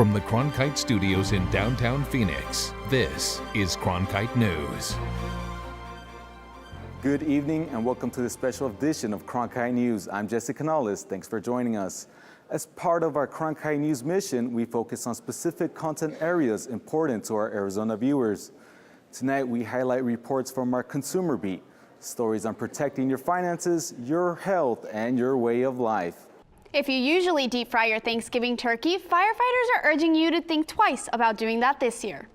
From the Cronkite studios in downtown Phoenix, this is Cronkite News. Good evening and welcome to the special edition of Cronkite News. I'm Jesse Canales. Thanks for joining us. As part of our Cronkite News mission, we focus on specific content areas important to our Arizona viewers. Tonight, we highlight reports from our Consumer Beat, stories on protecting your finances, your health, and your way of life. If you usually deep fry your Thanksgiving turkey, firefighters are urging you to think twice about doing that this year.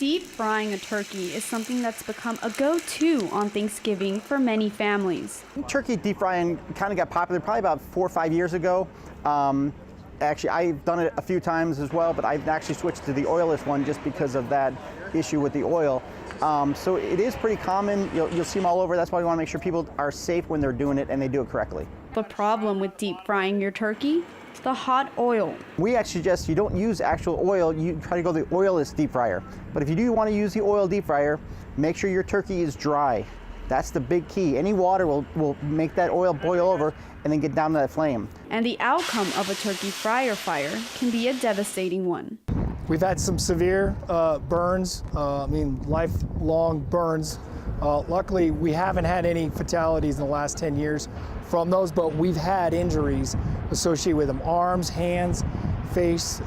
Deep frying a turkey is something that's become a go-to on Thanksgiving for many families. Turkey deep frying kind of got popular probably about 4 or 5 years ago. Actually, I've done it a few times as well, but I've actually switched to the oilless one just because of that issue with the oil. So it is pretty common. You'll see them all over. That's why we want to make sure people are safe when they're doing it and they do it correctly. The problem with deep frying your turkey? The hot oil. We actually suggest you don't use actual oil, you try to go the oilless deep fryer. But if you do want to use the oil deep fryer, make sure your turkey is dry. That's the big key. Any water will make that oil boil over and then get down to that flame. And the outcome of a turkey fryer fire can be a devastating one. We've had some severe burns, lifelong burns. Luckily, we haven't had any fatalities in the last 10 years from those, but we've had injuries associated with them, arms, hands, face.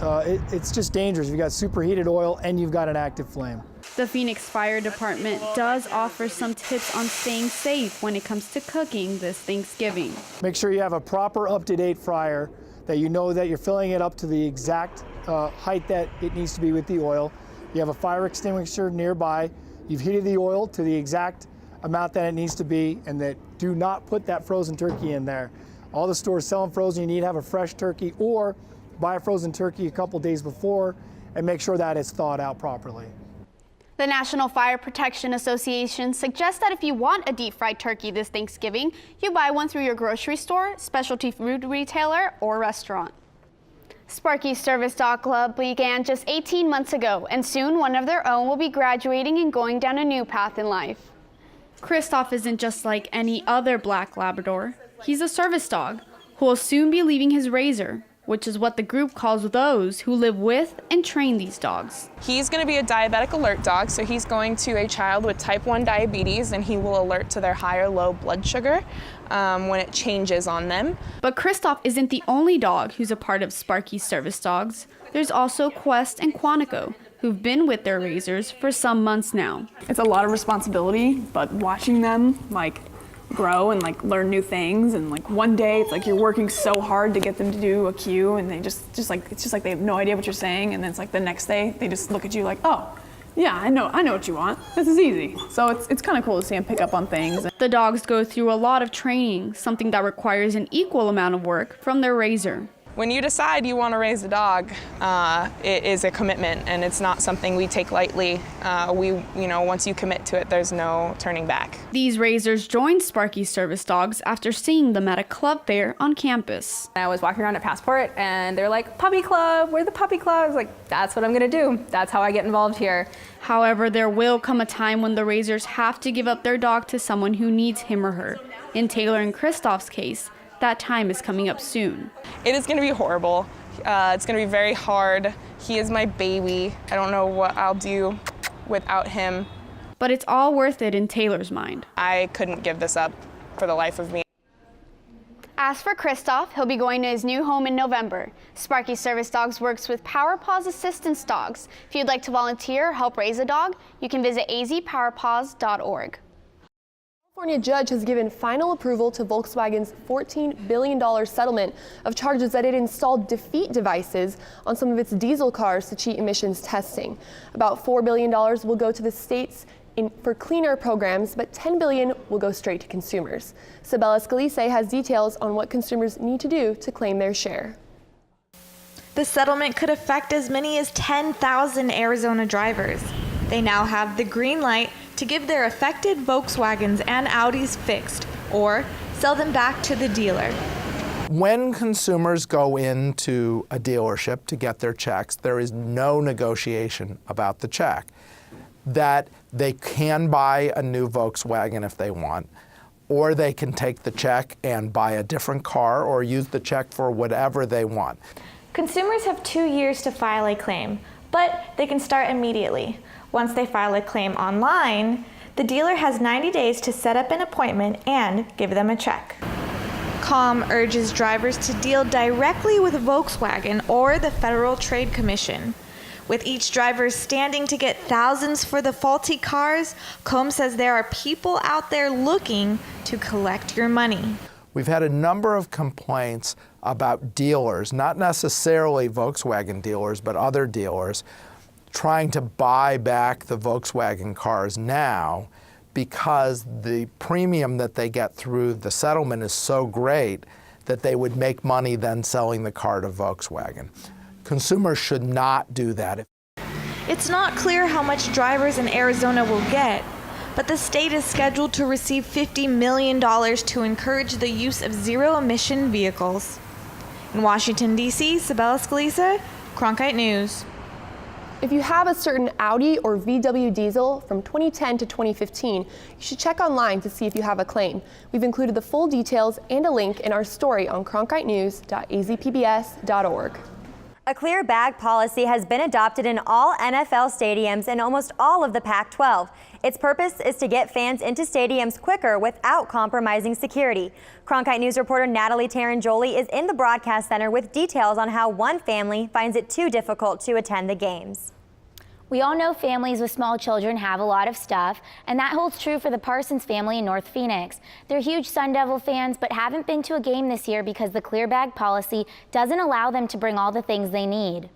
It's just dangerous. You've got superheated oil and you've got an active flame. The Phoenix Fire Department does offer some tips on staying safe when it comes to cooking this Thanksgiving. Make sure you have a proper up-to-date fryer, that you know that you're filling it up to the exact height that it needs to be with the oil. You have a fire extinguisher nearby. You've heated the oil to the exact amount that it needs to be, and that do not put that frozen turkey in there. All the stores sell them frozen. You need to have a fresh turkey or buy a frozen turkey a couple days before and make sure that it's thawed out properly. The National Fire Protection Association suggests that if you want a deep-fried turkey this Thanksgiving, you buy one through your grocery store, specialty food retailer, or restaurant. Sparky's Service Dog Club began just 18 months ago, and soon one of their own will be graduating and going down a new path in life. Kristoff isn't just like any other black Labrador. He's a service dog who will soon be leaving his razor, which is what the group calls those who live with and train these dogs. He's going to be a diabetic alert dog, so he's going to a child with type 1 diabetes, and he will alert to their high or low blood sugar when it changes on them. But Kristoff isn't the only dog who's a part of Sparky's Service Dogs. There's also Quest and Quantico, who've been with their razors for some months now. It's a lot of responsibility, but watching them grow and learn new things, and one day it's you're working so hard to get them to do a cue, and they it's just like they have no idea what you're saying, and then it's the next day they just look at you like, oh yeah, I know what you want, this is easy. So it's kind of cool to see them pick up on things. The dogs go through a lot of training, something that requires an equal amount of work from their raiser. When you decide you want to raise a dog, it is a commitment, and it's not something we take lightly. Once you commit to it, there's no turning back. These raisers joined Sparky's Service Dogs after seeing them at a club fair on campus. I was walking around at Passport, and they're like, puppy club, we're the puppy club. I was like, that's what I'm gonna do. That's how I get involved here. However, there will come a time when the raisers have to give up their dog to someone who needs him or her. In Taylor and Kristoff's case, that time is coming up soon. It is going to be horrible. It's going to be very hard. He is my baby. I don't know what I'll do without him. But it's all worth it in Taylor's mind. I couldn't give this up for the life of me. As for Kristoff, he'll be going to his new home in November. Sparky Service Dogs works with Power Paws Assistance Dogs. If you'd like to volunteer or help raise a dog, you can visit azpowerpaws.org. California judge has given final approval to Volkswagen's $14 billion settlement of charges that it installed defeat devices on some of its diesel cars to cheat emissions testing. About $4 billion will go to the states for clean air programs, but $10 billion will go straight to consumers. Sabella Scalise has details on what consumers need to do to claim their share. The settlement could affect as many as 10,000 Arizona drivers. They now have the green light to give their affected Volkswagens and Audis fixed or sell them back to the dealer. When consumers go into a dealership to get their checks, there is no negotiation about the check. That they can buy a new Volkswagen if they want, or they can take the check and buy a different car or use the check for whatever they want. Consumers have 2 years to file a claim, but they can start immediately. Once they file a claim online, the dealer has 90 days to set up an appointment and give them a check. COM urges drivers to deal directly with Volkswagen or the Federal Trade Commission. With each driver standing to get thousands for the faulty cars, COM says there are people out there looking to collect your money. We've had a number of complaints about dealers, not necessarily Volkswagen dealers, but other dealers, trying to buy back the Volkswagen cars now because the premium that they get through the settlement is so great that they would make money then selling the car to Volkswagen. Consumers should not do that. It's not clear how much drivers in Arizona will get, but the state is scheduled to receive $50 million to encourage the use of zero-emission vehicles. In Washington, D.C., Sabella Scalisa, Cronkite News. If you have a certain Audi or VW diesel from 2010 to 2015, you should check online to see if you have a claim. We've included the full details and a link in our story on cronkitenews.azpbs.org. A clear bag policy has been adopted in all NFL stadiums and almost all of the Pac-12. Its purpose is to get fans into stadiums quicker without compromising security. Cronkite News reporter Natalie Taranjoli is in the broadcast center with details on how one family finds it too difficult to attend the games. We all know families with small children have a lot of stuff, and that holds true for the Parsons family in North Phoenix. They're huge Sun Devil fans, but haven't been to a game this year because the clear bag policy doesn't allow them to bring all the things they need.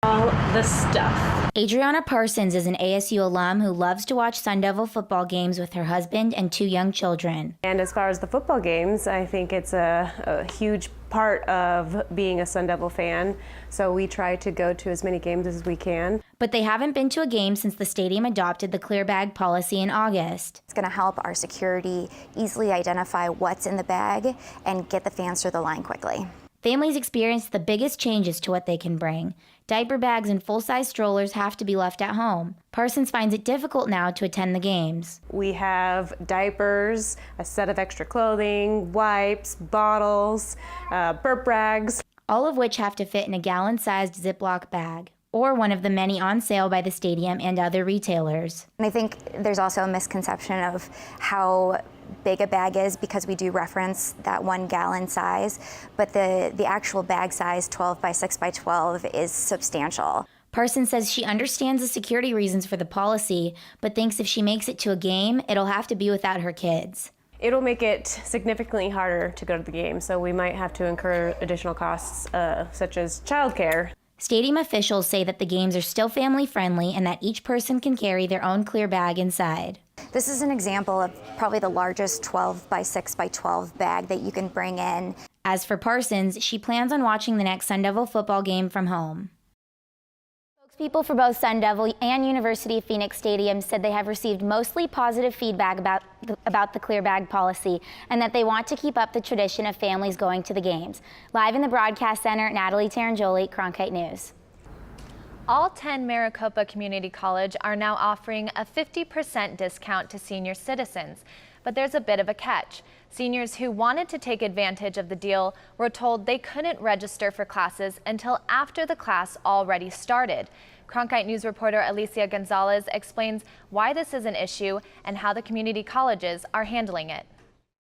All the stuff. Adriana Parsons is an ASU alum who loves to watch Sun Devil football games with her husband and 2 young children. And as far as the football games, I think it's a huge part of being a Sun Devil fan. So we try to go to as many games as we can. But they haven't been to a game since the stadium adopted the clear bag policy in August. It's going to help our security easily identify what's in the bag and get the fans through the line quickly. Families experience the biggest changes to what they can bring. Diaper bags and full-size strollers have to be left at home. Parsons finds it difficult now to attend the games. We have diapers, a set of extra clothing, wipes, bottles, burp rags. All of which have to fit in a gallon-sized Ziploc bag, or one of the many on sale by the stadium and other retailers. And I think there's also a misconception of how big a bag is because we do reference that 1 gallon size, but the actual bag size, 12 by 6 by 12, is substantial. Parsons says she understands the security reasons for the policy, but thinks if she makes it to a game, it'll have to be without her kids. It'll make it significantly harder to go to the game, so we might have to incur additional costs such as childcare. Stadium officials say that the games are still family-friendly and that each person can carry their own clear bag inside. This is an example of probably the largest 12 by 6 by 12 bag that you can bring in. As for Parsons, she plans on watching the next Sun Devil football game from home. Spokespeople for both Sun Devil and University of Phoenix stadiums said they have received mostly positive feedback about the clear bag policy and that they want to keep up the tradition of families going to the games. Live in the broadcast center, Natalie Taranjoli, Cronkite News. All 10 Maricopa Community College are now offering a 50% discount to senior citizens, but there's a bit of a catch. Seniors who wanted to take advantage of the deal were told they couldn't register for classes until after the class already started. Cronkite News reporter Alicia Gonzalez explains why this is an issue and how the community colleges are handling it.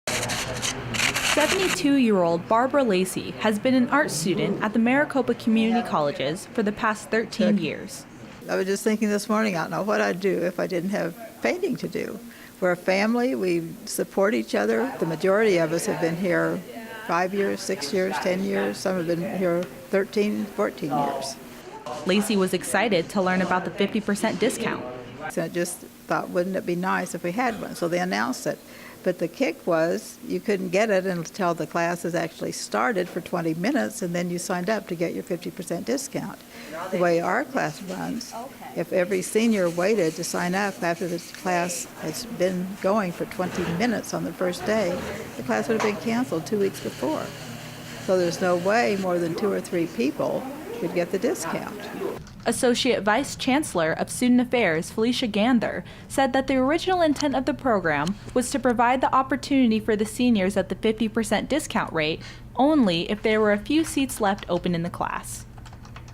72-year-old Barbara Lacey has been an art student at the Maricopa Community Colleges for the past 13 years. I was just thinking this morning, I don't know what I'd do if I didn't have painting to do. We're a family, we support each other. The majority of us have been here 5 years, 6 years, 10 years. Some have been here 13, 14 years. Lacey was excited to learn about the 50% discount. So I just thought, wouldn't it be nice if we had one? So they announced it. But the kick was you couldn't get it until the classes actually started for 20 minutes, and then you signed up to get your 50% discount. The way our class runs, if every senior waited to sign up after the class has been going for 20 minutes on the first day, the class would have been canceled 2 weeks before. So there's no way more than 2 or 3 people could get the discount. Associate Vice Chancellor of Student Affairs Felicia Gander said that the original intent of the program was to provide the opportunity for the seniors at the 50% discount rate only if there were a few seats left open in the class.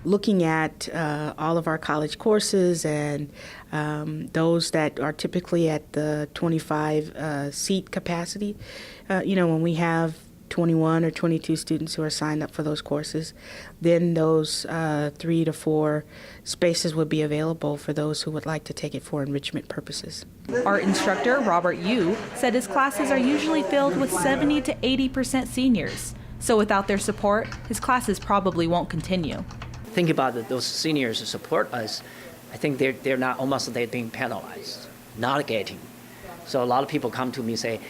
Looking at all of our college courses and those that are typically at the 25 seat capacity, when we have 21 or 22 students who are signed up for those courses, then those 3 to 4 spaces would be available for those who would like to take it for enrichment purposes. Art instructor Robert Yu said his classes are usually filled with 70 to 80% seniors. So without their support, his classes probably won't continue. Think about it, those seniors who support us, I think they're being penalized, not getting. So a lot of people come to me and say,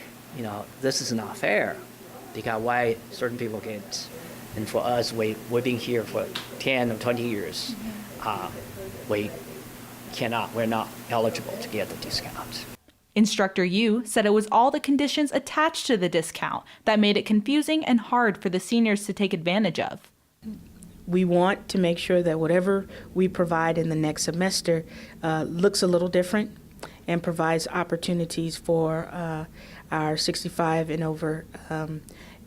this is not fair, because why certain people get, and for us, we've been here for 10 or 20 years, we're not eligible to get the discount. Instructor Yu said it was all the conditions attached to the discount that made it confusing and hard for the seniors to take advantage of. We want to make sure that whatever we provide in the next semester looks a little different and provides opportunities for our 65 and over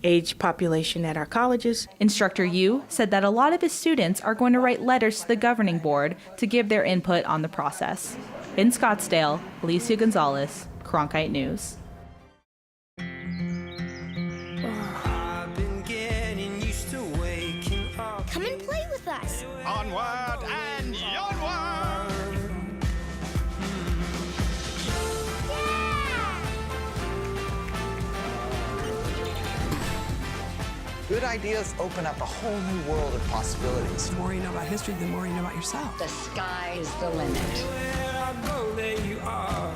age population at our colleges. Instructor Yu said that a lot of his students are going to write letters to the governing board to give their input on the process. In Scottsdale, Alicia Gonzalez, Cronkite News. Come and play with us. Onward and onward. Good ideas open up a whole new world of possibilities. The more you know about history, the more you know about yourself. The sky is the limit. Where I go, there you are.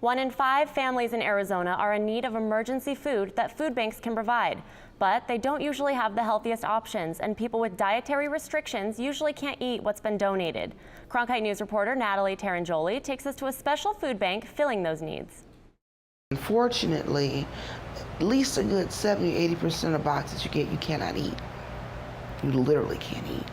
1 in 5 families in Arizona are in need of emergency food that food banks can provide. But they don't usually have the healthiest options, and people with dietary restrictions usually can't eat what's been donated. Cronkite News reporter Natalie Tarangioli takes us to a special food bank filling those needs. Unfortunately, at least a good 70–80% of boxes you get, you cannot eat. You literally can't eat.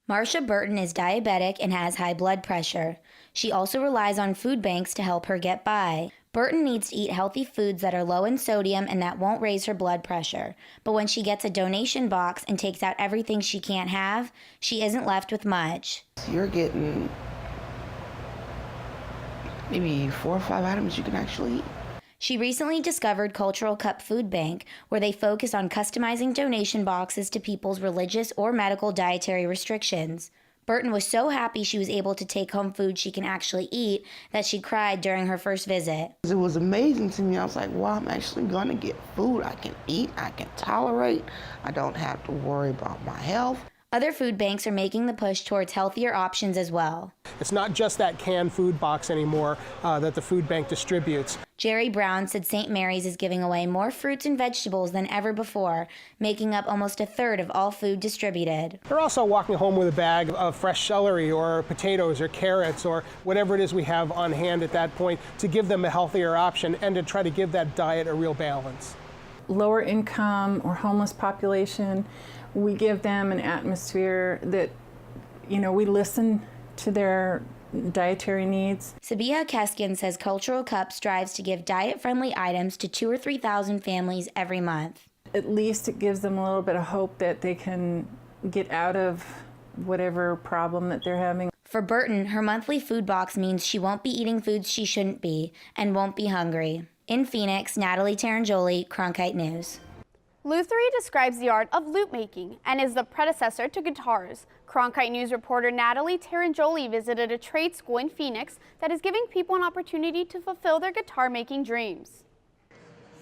Marcia Burton is diabetic and has high blood pressure. She also relies on food banks to help her get by. Burton needs to eat healthy foods that are low in sodium and that won't raise her blood pressure. But when she gets a donation box and takes out everything she can't have, she isn't left with much. You're getting maybe 4 or 5 items you can actually eat. She recently discovered Cultural Cup Food Bank, where they focus on customizing donation boxes to people's religious or medical dietary restrictions. Burton was so happy she was able to take home food she can actually eat that she cried during her first visit. It was amazing to me. I was like, wow, I'm actually going to get food I can eat, I can tolerate. I don't have to worry about my health. Other food banks are making the push towards healthier options as well. It's not just that canned food box anymore that the food bank distributes. Jerry Brown said St. Mary's is giving away more fruits and vegetables than ever before, making up almost a third of all food distributed. They're also walking home with a bag of fresh celery or potatoes or carrots or whatever it is we have on hand at that point to give them a healthier option and to try to give that diet a real balance. Lower income or homeless population, we give them an atmosphere that, we listen to their dietary needs. Sabiha Keskian says Cultural Cup strives to give diet-friendly items to 2,000 or 3,000 families every month. At least it gives them a little bit of hope that they can get out of whatever problem that they're having. For Burton, her monthly food box means she won't be eating foods she shouldn't be and won't be hungry. In Phoenix, Natalie Tarangioli, Cronkite News. Lutherie describes the art of lute making and is the predecessor to guitars. Cronkite News reporter Natalie Tarangioli visited a trade school in Phoenix that is giving people an opportunity to fulfill their guitar making dreams.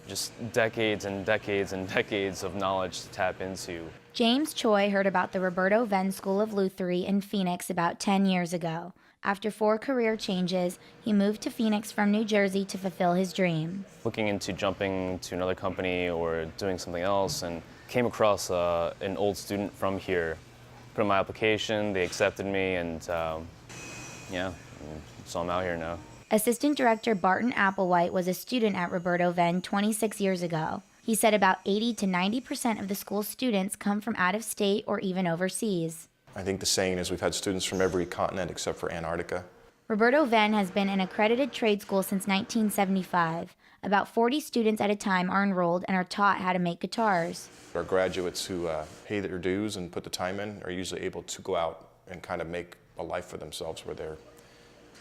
Just decades and decades and decades of knowledge to tap into. James Choi heard about the Roberto Venn School of Lutherie in Phoenix about 10 years ago. After 4 career changes, he moved to Phoenix from New Jersey to fulfill his dream. Looking into jumping to another company or doing something else, and came across an old student from here. Put in my application, they accepted me, and so I'm out here now. Assistant Director Barton Applewhite was a student at Roberto Venn 26 years ago. He said about 80 to 90% of the school's students come from out of state or even overseas. I think the saying is we've had students from every continent except for Antarctica. Roberto Venn has been an accredited trade school since 1975. About 40 students at a time are enrolled and are taught how to make guitars. Our graduates who pay their dues and put the time in are usually able to go out and kind of make a life for themselves where they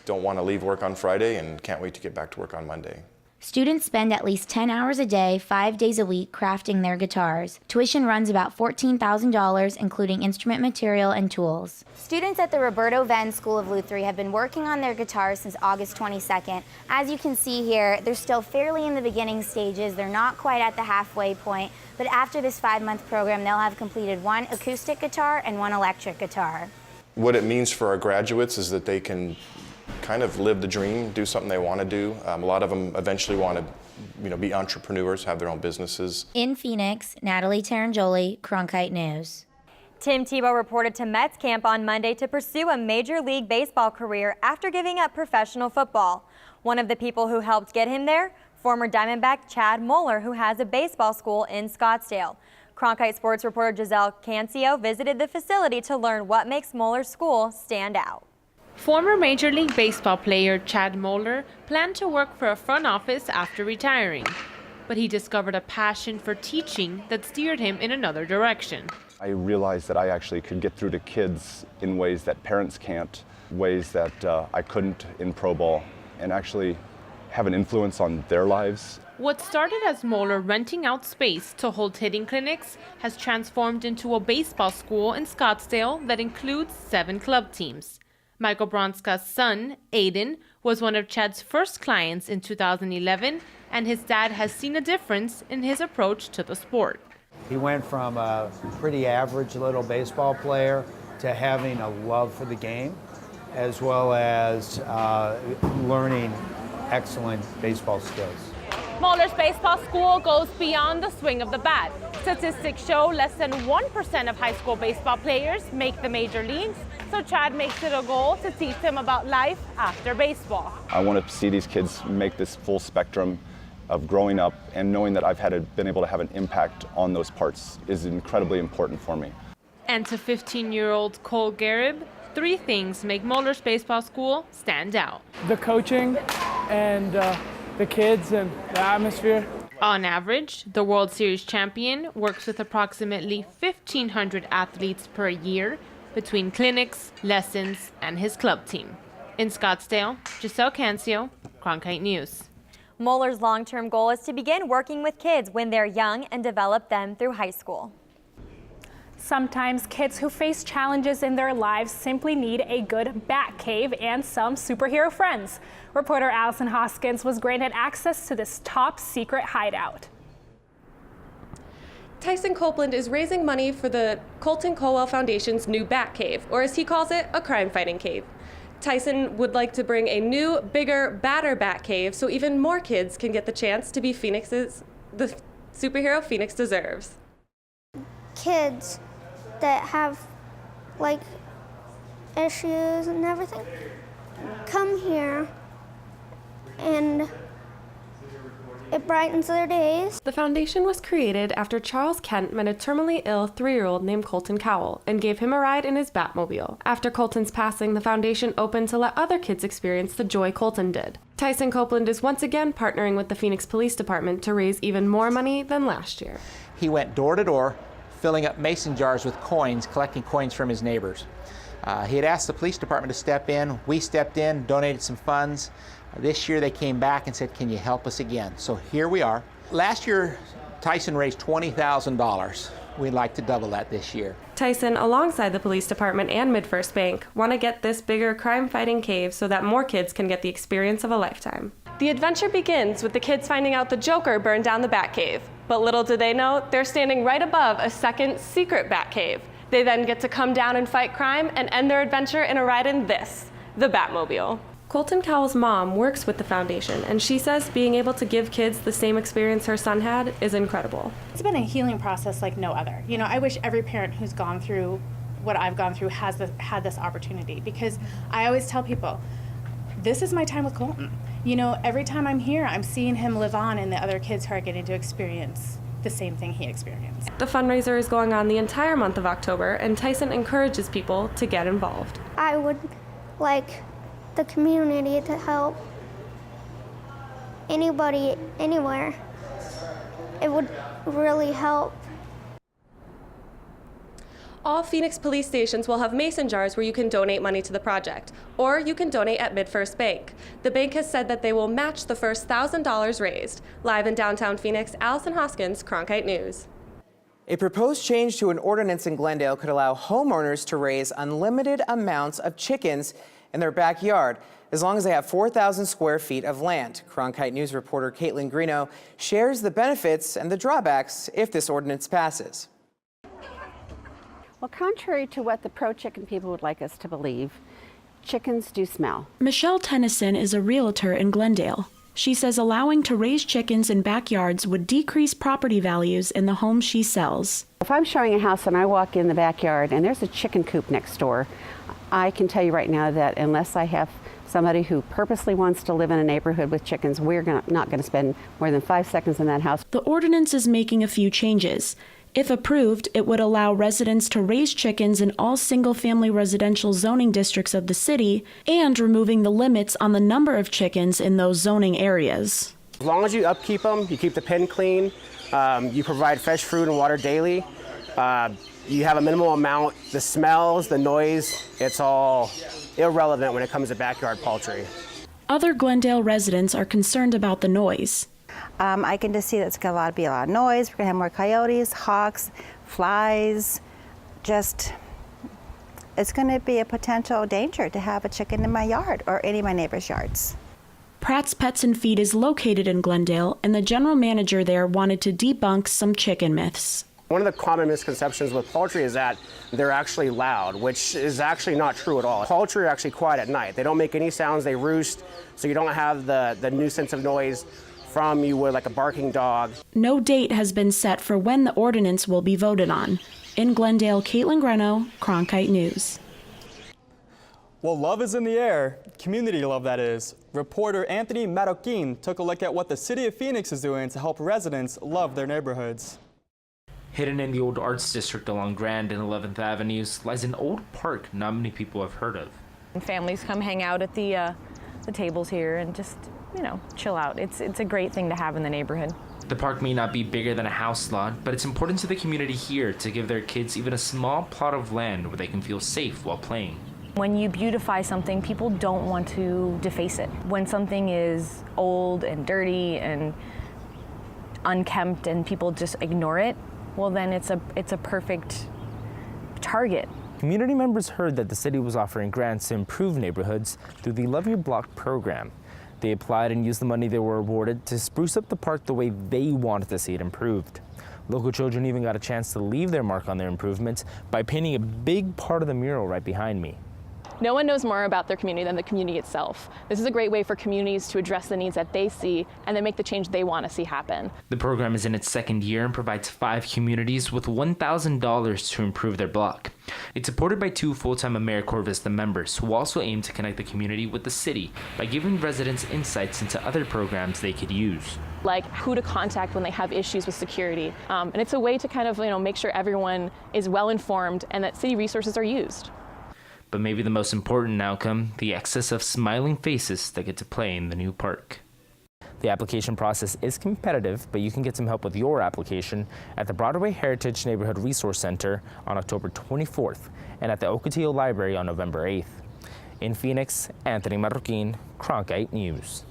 don't want to leave work on Friday and can't wait to get back to work on Monday. Students spend at least 10 hours a day, 5 days a week, crafting their guitars. Tuition runs about $14,000, including instrument material and tools. Students at the Roberto Venn School of Luthery have been working on their guitars since August 22nd. As you can see here, they're still fairly in the beginning stages. They're not quite at the halfway point, but after this 5-month program, they'll have completed 1 acoustic guitar and 1 electric guitar. What it means for our graduates is that they can kind of live the dream, do something they want to do. A lot of them eventually want to, be entrepreneurs, have their own businesses. In Phoenix, Natalie Tarangoli, Cronkite News. Tim Tebow reported to Mets camp on Monday to pursue a Major League Baseball career after giving up professional football. One of the people who helped get him there, former Diamondback Chad Moeller, who has a baseball school in Scottsdale. Cronkite Sports reporter Giselle Cancio visited the facility to learn what makes Moeller's school stand out. Former Major League Baseball player Chad Moeller planned to work for a front office after retiring, but he discovered a passion for teaching that steered him in another direction. I realized that I actually could get through to kids in ways that parents can't, ways that I couldn't in pro ball, and actually have an influence on their lives. What started as Moeller renting out space to hold hitting clinics has transformed into a baseball school in Scottsdale that includes 7 club teams. Michael Bronska's son, Aiden, was one of Chad's first clients in 2011, and his dad has seen a difference in his approach to the sport. He went from a pretty average little baseball player to having a love for the game, as well as learning excellent baseball skills. Moeller's baseball school goes beyond the swing of the bat. Statistics show less than 1% of high school baseball players make the major leagues, so Chad makes it a goal to teach them about life after baseball. I want to see these kids make this full spectrum of growing up, and knowing that I've been able to have an impact on those parts is incredibly important for me. And to 15-year-old Cole Garib, 3 things make Moeller's baseball school stand out. The coaching and the kids and the atmosphere. On average, the World Series champion works with approximately 1,500 athletes per year between clinics, lessons, and his club team. In Scottsdale, Giselle Cancio, Cronkite News. Moeller's long-term goal is to begin working with kids when they're young and develop them through high school. Sometimes kids who face challenges in their lives simply need a good bat cave and some superhero friends. Reporter Allison Hoskins was granted access to this top secret hideout. Tyson Copeland is raising money for the Colton Colwell Foundation's new Bat Cave, or as he calls it, a crime-fighting cave. Tyson would like to bring a new, bigger, badder Bat Cave so even more kids can get the chance to be the superhero Phoenix deserves. Kids that have like issues and everything come here and it brightens their days. The foundation was created after Charles Kent met a terminally ill 3-year-old named Colton Cowell and gave him a ride in his Batmobile. After Colton's passing, the foundation opened to let other kids experience the joy Colton did. Tyson Copeland is once again partnering with the Phoenix Police Department to raise even more money than last year. He went door to door, filling up mason jars with coins, collecting coins from his neighbors. He had asked the police department to step in. We stepped in, donated some funds. This year they came back and said, can you help us again? So here we are. Last year, Tyson raised $20,000. We'd like to double that this year. Tyson, alongside the police department and MidFirst Bank, want to get this bigger crime-fighting cave so that more kids can get the experience of a lifetime. The adventure begins with the kids finding out the Joker burned down the Batcave. But little do they know, they're standing right above a second secret Batcave. They then get to come down and fight crime and end their adventure in a ride in this, the Batmobile. Colton Cowell's mom works with the foundation, and she says being able to give kids the same experience her son had is incredible. It's been a healing process like no other. You know, I wish every parent who's gone through what I've gone through had this opportunity, because I always tell people, this is my time with Colton. You know, every time I'm here, I'm seeing him live on and the other kids who are getting to experience the same thing he experienced. The fundraiser is going on the entire month of October, and Tyson encourages people to get involved. I would like the community to help anybody anywhere, it would really help. All Phoenix police stations will have mason jars where you can donate money to the project, or you can donate at MidFirst Bank. The bank has said that they will match the first $1,000 raised. Live in downtown Phoenix, Allison Hoskins, Cronkite News. A proposed change to an ordinance in Glendale could allow homeowners to raise unlimited amounts of chickens in their backyard, as long as they have 4,000 square feet of land. Cronkite News reporter Caitlin Greeno shares the benefits and the drawbacks if this ordinance passes. Well, contrary to what the pro-chicken people would like us to believe, chickens do smell. Michelle Tennyson is a realtor in Glendale. She says allowing to raise chickens in backyards would decrease property values in the homes she sells. If I'm showing a house and I walk in the backyard and there's a chicken coop next door, I can tell you right now that unless I have somebody who purposely wants to live in a neighborhood with chickens, we're not going to spend more than 5 seconds in that house. The ordinance is making a few changes. If approved, it would allow residents to raise chickens in all single-family residential zoning districts of the city and removing the limits on the number of chickens in those zoning areas. As long as you upkeep them, you keep the pen clean, you provide fresh fruit and water daily, you have a minimal amount, the smells, the noise, it's all irrelevant when it comes to backyard poultry. Other Glendale residents are concerned about the noise. I can just see that it's going to be a lot of noise. We're going to have more coyotes, hawks, flies. It's going to be a potential danger to have a chicken in my yard or any of my neighbors' yards. Pratt's Pets and Feed is located in Glendale, and the general manager there wanted to debunk some chicken myths. One of the common misconceptions with poultry is that they're actually loud, which is actually not true at all. Poultry are actually quiet at night. They don't make any sounds, they roost, so you don't have the nuisance of noise from you would like a barking dog. No date has been set for when the ordinance will be voted on. In Glendale, Caitlin Greeno, Cronkite News. Well, love is in the air. Community love, that is. Reporter Anthony Marroquin took a look at what the city of Phoenix is doing to help residents love their neighborhoods. Hidden in the old arts district along Grand and 11th Avenues lies an old park not many people have heard of. Families come hang out at the tables here and just, chill out. It's a great thing to have in the neighborhood. The park may not be bigger than a house lot, but it's important to the community here to give their kids even a small plot of land where they can feel safe while playing. When you beautify something, people don't want to deface it. When something is old and dirty and unkempt and people just ignore it, well then it's a perfect target. Community members heard that the city was offering grants to improve neighborhoods through the Love Your Block program. They applied and used the money they were awarded to spruce up the park the way they wanted to see it improved. Local children even got a chance to leave their mark on their improvements by painting a big part of the mural right behind me. No one knows more about their community than the community itself. This is a great way for communities to address the needs that they see and then make the change they want to see happen. The program is in its second year and provides 5 communities with $1,000 to improve their block. It's supported by 2 full-time AmeriCorps Vista members who also aim to connect the community with the city by giving residents insights into other programs they could use. Like who to contact when they have issues with security. And it's a way to kind of make sure everyone is well informed and that city resources are used. But maybe the most important outcome, the excess of smiling faces that get to play in the new park. The application process is competitive, but you can get some help with your application at the Broadway Heritage Neighborhood Resource Center on October 24th and at the Ocotillo Library on November 8th. In Phoenix, Anthony Marroquin, Cronkite News.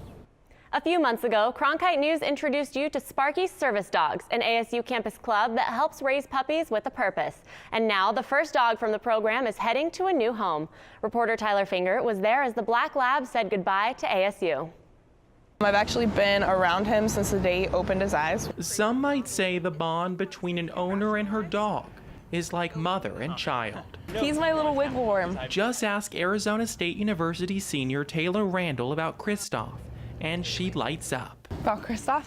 A few months ago, Cronkite News introduced you to Sparky Service Dogs, an ASU campus club that helps raise puppies with a purpose. And now the first dog from the program is heading to a new home. Reporter Tyler Finger was there as the Black Lab said goodbye to ASU. I've actually been around him since the day he opened his eyes. Some might say the bond between an owner and her dog is like mother and child. He's my little wiggle worm. Just ask Arizona State University senior Taylor Randall about Kristoff, and she lights up. About Kristoff?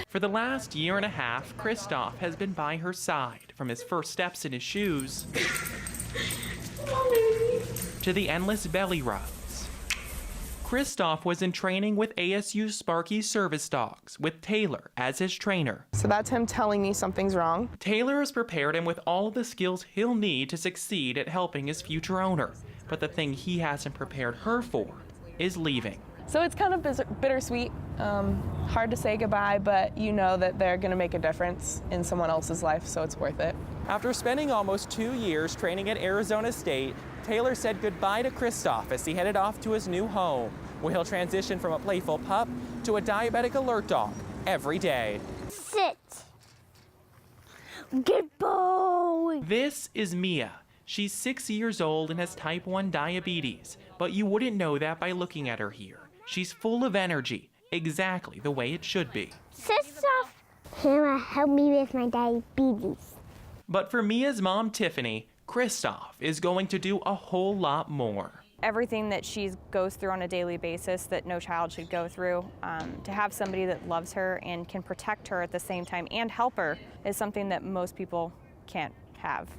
For the last year and a half, Kristoff has been by her side, from his first steps in his shoes to the endless belly rubs. Kristoff was in training with ASU Sparky Service Dogs, with Taylor as his trainer. So that's him telling me something's wrong? Taylor has prepared him with all of the skills he'll need to succeed at helping his future owner. But the thing he hasn't prepared her for is leaving. So it's kind of bittersweet. Hard to say goodbye, but you know that they're going to make a difference in someone else's life, so it's worth it. After spending almost 2 years training at Arizona State, Taylor said goodbye to Christoph as he headed off to his new home, where he'll transition from a playful pup to a diabetic alert dog every day. Sit. Good boy. This is Mia. She's 6 years old and has type 1 diabetes, but you wouldn't know that by looking at her here. She's full of energy, exactly the way it should be. Christoph, can help me with my diabetes? But for Mia's mom, Tiffany, Christoph is going to do a whole lot more. Everything that she goes through on a daily basis that no child should go through, to have somebody that loves her and can protect her at the same time and help her is something that most people can't have.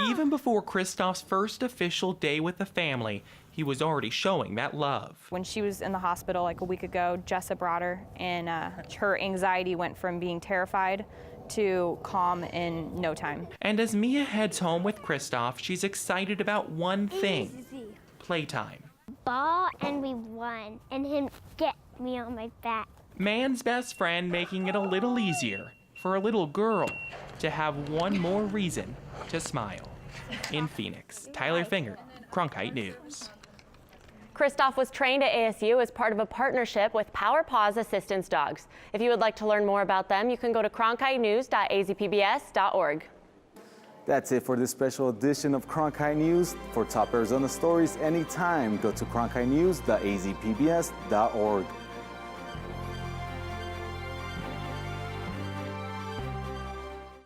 Even before Christoph's first official day with the family, he was already showing that love. When she was in the hospital like a week ago, Jessa brought her, and her anxiety went from being terrified to calm in no time. And as Mia heads home with Christoph, she's excited about one thing: playtime. Ball, and we won, and him get me on my back. Man's best friend making it a little easier for a little girl to have one more reason to smile. In Phoenix, Tyler Finger, Cronkite News. Christoph was trained at ASU as part of a partnership with Power Paws Assistance Dogs. If you would like to learn more about them, you can go to cronkitenews.azpbs.org. That's it for this special edition of Cronkite News. For top Arizona stories anytime, go to cronkitenews.azpbs.org.